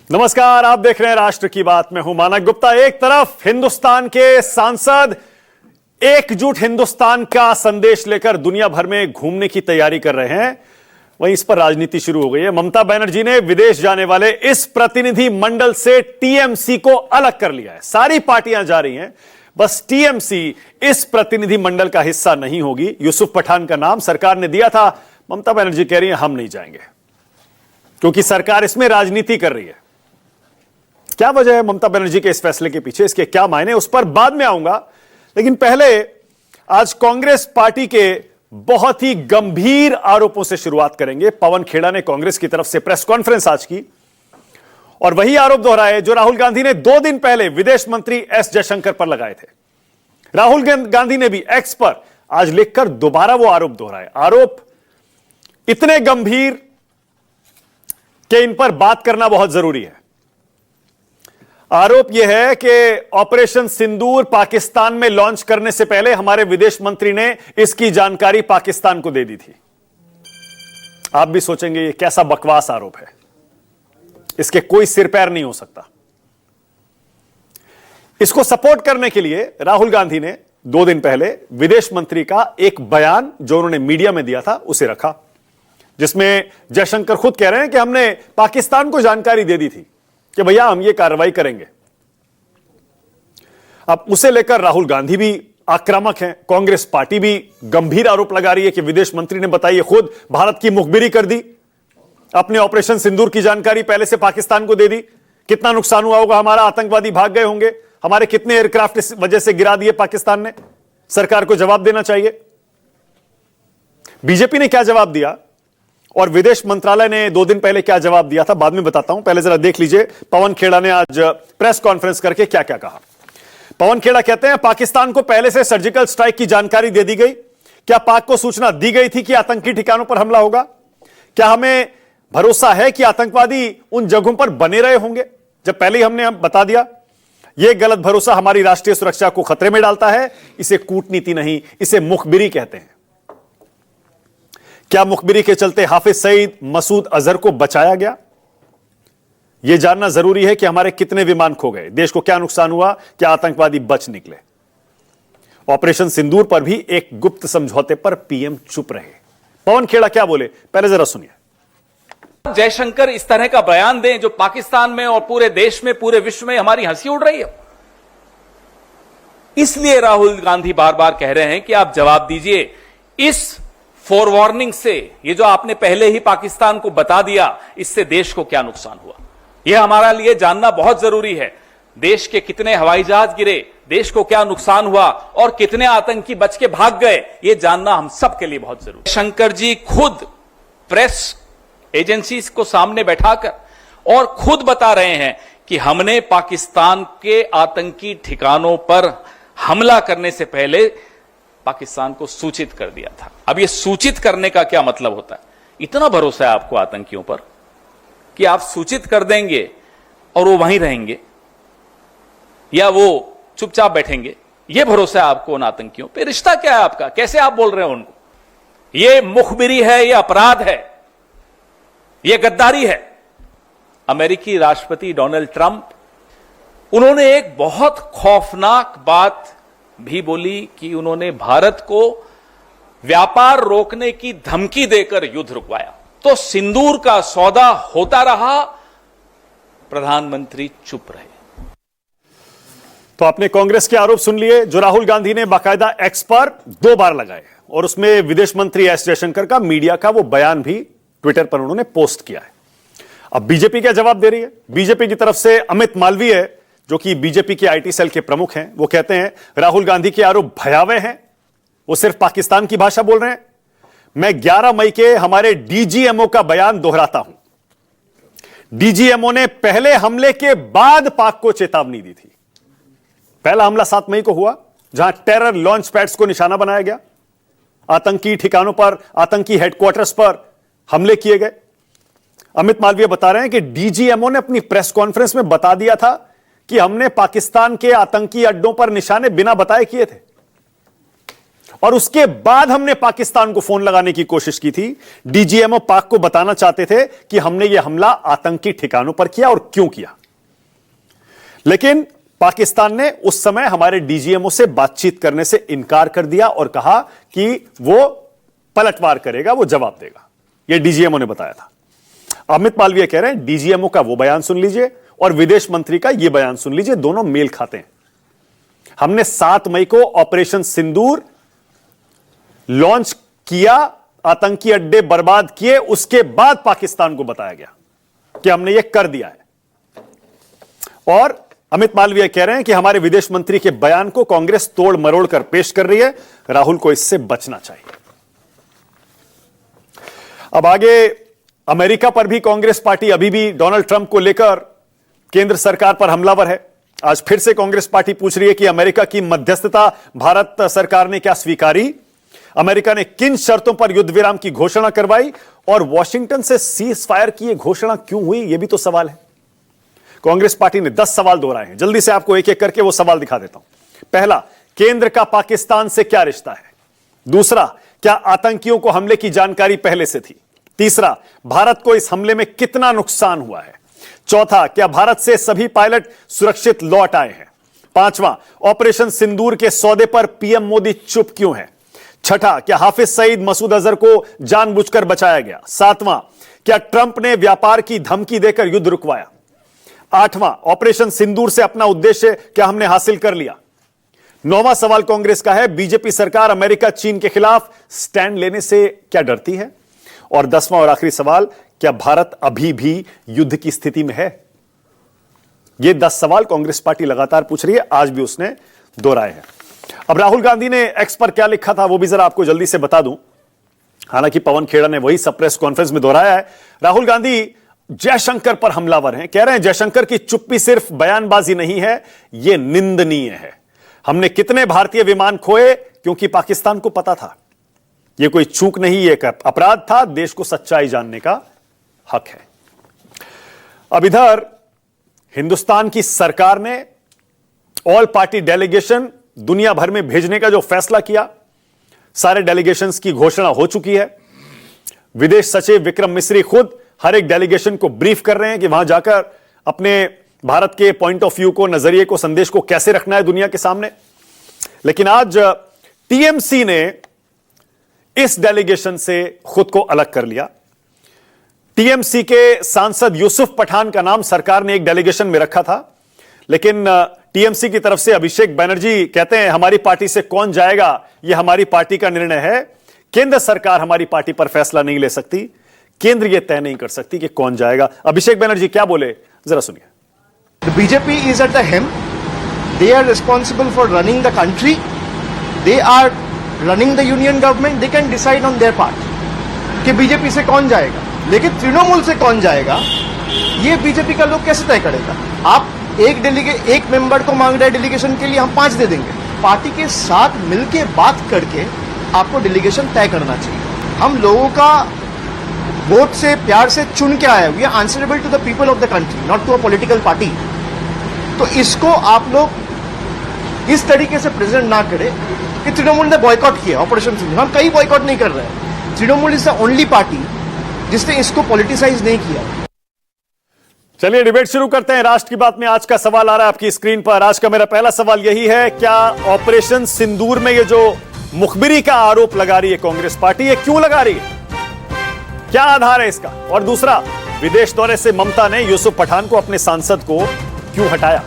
नमस्कार, आप देख रहे हैं राष्ट्र की बात। मैं हूं मानक गुप्ता। एक तरफ हिंदुस्तान के सांसद एकजुट हिंदुस्तान का संदेश लेकर दुनिया भर में घूमने की तैयारी कर रहे हैं, वहीं इस पर राजनीति शुरू हो गई है। ममता बनर्जी ने विदेश जाने वाले इस प्रतिनिधि मंडल से टीएमसी को अलग कर लिया है। सारी पार्टियां जा रही हैं, बस टीएमसी इस प्रतिनिधि मंडल का हिस्सा नहीं होगी। यूसुफ पठान का नाम सरकार ने दिया था, ममता बनर्जी कह रही है हम नहीं जाएंगे क्योंकि सरकार इसमें राजनीति कर रही है। क्या वजह है ममता बनर्जी के इस फैसले के पीछे, इसके क्या मायने, उस पर बाद में आऊंगा। लेकिन पहले आज कांग्रेस पार्टी के बहुत ही गंभीर आरोपों से शुरुआत करेंगे। पवन खेड़ा ने कांग्रेस की तरफ से प्रेस कॉन्फ्रेंस आज की और वही आरोप दोहराए जो राहुल गांधी ने 2 दिन पहले विदेश मंत्री एस जयशंकर पर लगाए थे। राहुल गांधी ने भी एक्स पर आज लिखकर दोबारा वो आरोप दोहराए। आरोप इतने गंभीर कि इन पर बात करना बहुत जरूरी है। आरोप यह है कि ऑपरेशन सिंदूर पाकिस्तान में लॉन्च करने से पहले हमारे विदेश मंत्री ने इसकी जानकारी पाकिस्तान को दे दी थी। आप भी सोचेंगे ये कैसा बकवास आरोप है, इसके कोई सिर पैर नहीं हो सकता। इसको सपोर्ट करने के लिए राहुल गांधी ने 2 दिन पहले विदेश मंत्री का एक बयान जो उन्होंने मीडिया में दिया था उसे रखा, जिसमें जयशंकर खुद कह रहे हैं कि हमने पाकिस्तान को जानकारी दे दी थी कि भैया हम ये कार्रवाई करेंगे। अब उसे लेकर राहुल गांधी भी आक्रामक हैं, कांग्रेस पार्टी भी गंभीर आरोप लगा रही है कि विदेश मंत्री ने बताइए खुद भारत की मुखबिरी कर दी, अपने ऑपरेशन सिंदूर की जानकारी पहले से पाकिस्तान को दे दी। कितना नुकसान हुआ होगा हमारा, आतंकवादी भाग गए होंगे, हमारे कितने एयरक्राफ्ट इस वजह से गिरा दिए पाकिस्तान ने। सरकार को जवाब देना चाहिए। बीजेपी ने क्या जवाब दिया और विदेश मंत्रालय ने 2 दिन पहले क्या जवाब दिया था बाद में बताता हूं। पहले जरा देख लीजिए पवन खेड़ा ने आज प्रेस कॉन्फ्रेंस करके क्या क्या कहा। पवन खेड़ा कहते हैं पाकिस्तान को पहले से सर्जिकल स्ट्राइक की जानकारी दे दी गई। क्या पाक को सूचना दी गई थी कि आतंकी ठिकानों पर हमला होगा? क्या हमें भरोसा है कि आतंकवादी उन जगहों पर बने रहे होंगे जब पहले ही हमने बता दिया? यह गलत भरोसा हमारी राष्ट्रीय सुरक्षा को खतरे में डालता है। इसे कूटनीति नहीं, इसे मुखबिरी कहते हैं। क्या मुखबिरी के चलते हाफिज सईद, मसूद अजहर को बचाया गया? यह जानना जरूरी है कि हमारे कितने विमान खो गए, देश को क्या नुकसान हुआ, क्या आतंकवादी बच निकले। ऑपरेशन सिंदूर पर भी एक गुप्त समझौते पर पीएम चुप रहे। पवन खेड़ा क्या बोले, पहले जरा सुनिए। जयशंकर इस तरह का बयान दें जो पाकिस्तान में और पूरे देश में, पूरे विश्व में हमारी हंसी उड़ रही है। इसलिए राहुल गांधी बार बार कह रहे हैं कि आप जवाब दीजिए इस फॉरवार्निंग से। ये जो आपने पहले ही पाकिस्तान को बता दिया, इससे देश को क्या नुकसान हुआ, यह हमारा लिए जानना बहुत जरूरी है। देश के कितने हवाई जहाज गिरे, देश को क्या नुकसान हुआ और कितने आतंकी बच के भाग गए, यह जानना हम सब के लिए बहुत जरूरी है। शंकर जी खुद प्रेस एजेंसी को सामने बैठाकर और खुद बता रहे हैं कि हमने पाकिस्तान के आतंकी ठिकानों पर हमला करने से पहले पाकिस्तान को सूचित कर दिया था। अब यह सूचित करने का क्या मतलब होता है? इतना भरोसा है आपको आतंकियों पर कि आप सूचित कर देंगे और वो वहीं रहेंगे या वो चुपचाप बैठेंगे? यह भरोसा है आपको उन आतंकियों पे? रिश्ता क्या है आपका? कैसे आप बोल रहे हो उनको? यह मुखबिरी है, यह अपराध है, यह गद्दारी है। अमेरिकी राष्ट्रपति डोनाल्ड ट्रंप, उन्होंने एक बहुत खौफनाक बात भी बोली कि उन्होंने भारत को व्यापार रोकने की धमकी देकर युद्ध रुकवाया। तो सिंदूर का सौदा होता रहा, प्रधानमंत्री चुप रहे। तो आपने कांग्रेस के आरोप सुन लिए जो राहुल गांधी ने बाकायदा एक्स पर 2 बार लगाए और उसमें विदेश मंत्री एस जयशंकर का मीडिया का वो बयान भी ट्विटर पर उन्होंने पोस्ट किया है। अब बीजेपी क्या जवाब दे रही है? बीजेपी की तरफ से अमित मालवीय जो कि बीजेपी के आईटी सेल के प्रमुख हैं, वो कहते हैं राहुल गांधी के आरोप भयावह हैं, वो सिर्फ पाकिस्तान की भाषा बोल रहे हैं। मैं 11 मई के हमारे डीजीएमओ का बयान दोहराता हूं। डीजीएमओ ने पहले हमले के बाद पाक को चेतावनी दी थी। पहला हमला 7 मई को हुआ जहां टेरर लॉन्च पैड्स को निशाना बनाया गया, आतंकी ठिकानों पर, आतंकी हेडक्वार्टर्स पर हमले किए गए। अमित मालवीय बता रहे हैं कि डीजीएमओ ने अपनी प्रेस कॉन्फ्रेंस में बता दिया था कि हमने पाकिस्तान के आतंकी अड्डों पर निशाने बिना बताए किए थे और उसके बाद हमने पाकिस्तान को फोन लगाने की कोशिश की थी। डीजीएमओ पाक को बताना चाहते थे कि हमने यह हमला आतंकी ठिकानों पर किया और क्यों किया, लेकिन पाकिस्तान ने उस समय हमारे डीजीएमओ से बातचीत करने से इनकार कर दिया और कहा कि वो पलटवार करेगा, वो जवाब देगा। यह डीजीएमओ ने बताया था। अमित मालवीय कह रहे हैं डीजीएमओ का वो बयान सुन लीजिए और विदेश मंत्री का यह बयान सुन लीजिए, दोनों मेल खाते हैं। हमने 7 मई को ऑपरेशन सिंदूर लॉन्च किया, आतंकी अड्डे बर्बाद किए, उसके बाद पाकिस्तान को बताया गया कि हमने यह कर दिया है। और अमित मालवीय कह रहे हैं कि हमारे विदेश मंत्री के बयान को कांग्रेस तोड़ मरोड़ कर पेश कर रही है, राहुल को इससे बचना चाहिए। अब आगे अमेरिका पर भी कांग्रेस पार्टी अभी भी डोनाल्ड ट्रंप को लेकर केंद्र सरकार पर हमलावर है। आज फिर से कांग्रेस पार्टी पूछ रही है कि अमेरिका की मध्यस्थता भारत सरकार ने क्या स्वीकारी, अमेरिका ने किन शर्तों पर युद्ध विराम की घोषणा करवाई और वॉशिंगटन से सीज फायर की यह घोषणा क्यों हुई, यह भी तो सवाल है। कांग्रेस पार्टी ने 10 सवाल दोहराए हैं, जल्दी से आपको एक एक करके वो सवाल दिखा देता हूं। पहला, केंद्र का पाकिस्तान से क्या रिश्ता है? दूसरा, क्या आतंकियों को हमले की जानकारी पहले से थी? तीसरा, भारत को इस हमले में कितना नुकसान हुआ है? चौथा, क्या भारत से सभी पायलट सुरक्षित लौट आए हैं? पांचवां, ऑपरेशन सिंदूर के सौदे पर पीएम मोदी चुप क्यों है? छठा, क्या हाफिज सईद मसूद अजहर को जानबूझकर बचाया गया? सातवां, क्या ट्रंप ने व्यापार की धमकी देकर युद्ध रुकवाया? आठवां, ऑपरेशन सिंदूर से अपना उद्देश्य क्या हमने हासिल कर लिया? नौवां सवाल कांग्रेस का है, बीजेपी सरकार अमेरिका चीन के खिलाफ स्टैंड लेने से क्या डरती है? और 10वां और आखिरी सवाल, क्या भारत अभी भी युद्ध की स्थिति में है? ये 10 सवाल कांग्रेस पार्टी लगातार पूछ रही है, आज भी उसने दोहराए हैं। अब राहुल गांधी ने एक्स पर क्या लिखा था वो भी जरा आपको जल्दी से बता दूं। हालांकि पवन खेड़ा ने वही सब प्रेस कॉन्फ्रेंस में दोहराया है। राहुल गांधी जयशंकर पर हमलावर हैं, कह रहे हैं जयशंकर की चुप्पी सिर्फ बयानबाजी नहीं है, यह निंदनीय है। हमने कितने भारतीय विमान खोए क्योंकि पाकिस्तान को पता था। यह कोई चूक नहीं, यह एक अपराध था, देश को सच्चाई जानने का हक है। अब इधर हिंदुस्तान की सरकार ने ऑल पार्टी डेलीगेशन दुनिया भर में भेजने का जो फैसला किया, सारे डेलीगेशंस की घोषणा हो चुकी है। विदेश सचिव विक्रम मिस्री खुद हर एक डेलीगेशन को ब्रीफ कर रहे हैं कि वहां जाकर अपने भारत के पॉइंट ऑफ व्यू को, नजरिए को, संदेश को कैसे रखना है दुनिया के सामने। लेकिन आज टीएमसी ने इस डेलीगेशन से खुद को अलग कर लिया। टीएमसी के सांसद यूसुफ पठान का नाम सरकार ने एक डेलीगेशन में रखा था, लेकिन टीएमसी की तरफ से अभिषेक बनर्जी कहते हैं हमारी पार्टी से कौन जाएगा यह हमारी पार्टी का निर्णय है, केंद्र सरकार हमारी पार्टी पर फैसला नहीं ले सकती, केंद्र यह तय नहीं कर सकती कि कौन जाएगा। अभिषेक बनर्जी क्या बोले, जरा सुनिए। The BJP is at the helm. They are responsible for running the country. They are running the union government. They can decide on their part कि बीजेपी से कौन जाएगा, लेकिन तृणमूल से कौन जाएगा ये बीजेपी का लोग कैसे तय करेगा? आप एक मेंबर को मांग रहे डेलीगेशन के लिए, हम 5 दे देंगे। पार्टी के साथ मिलके बात करके आपको डेलीगेशन तय करना चाहिए। हम लोगों का वोट से, प्यार से चुन के आए, we are answerable to the people of the country, not to a political party. तो इसको आप लोग इस तरीके से प्रेजेंट ना करें कि तृणमूल ने बॉयकॉट किया ऑपरेशन सिंदूर। हम कहीं बॉयकॉट नहीं कर रहे हैं। Trinamool is the only party जिसने इसको पॉलिटिसाइज नहीं किया। चलिए डिबेट शुरू करते हैं। राष्ट्र की बात में आज का सवाल आ रहा है आपकी स्क्रीन पर। आज का मेरा पहला सवाल यही है, क्या ऑपरेशन सिंदूर में ये जो मुखबिरी का आरोप लगा रही है कांग्रेस पार्टी, ये क्यों लगा रही है, क्या आधार है इसका? और दूसरा, विदेश दौरे से ममता ने यूसुफ पठान को, अपने सांसद को, क्यों हटाया?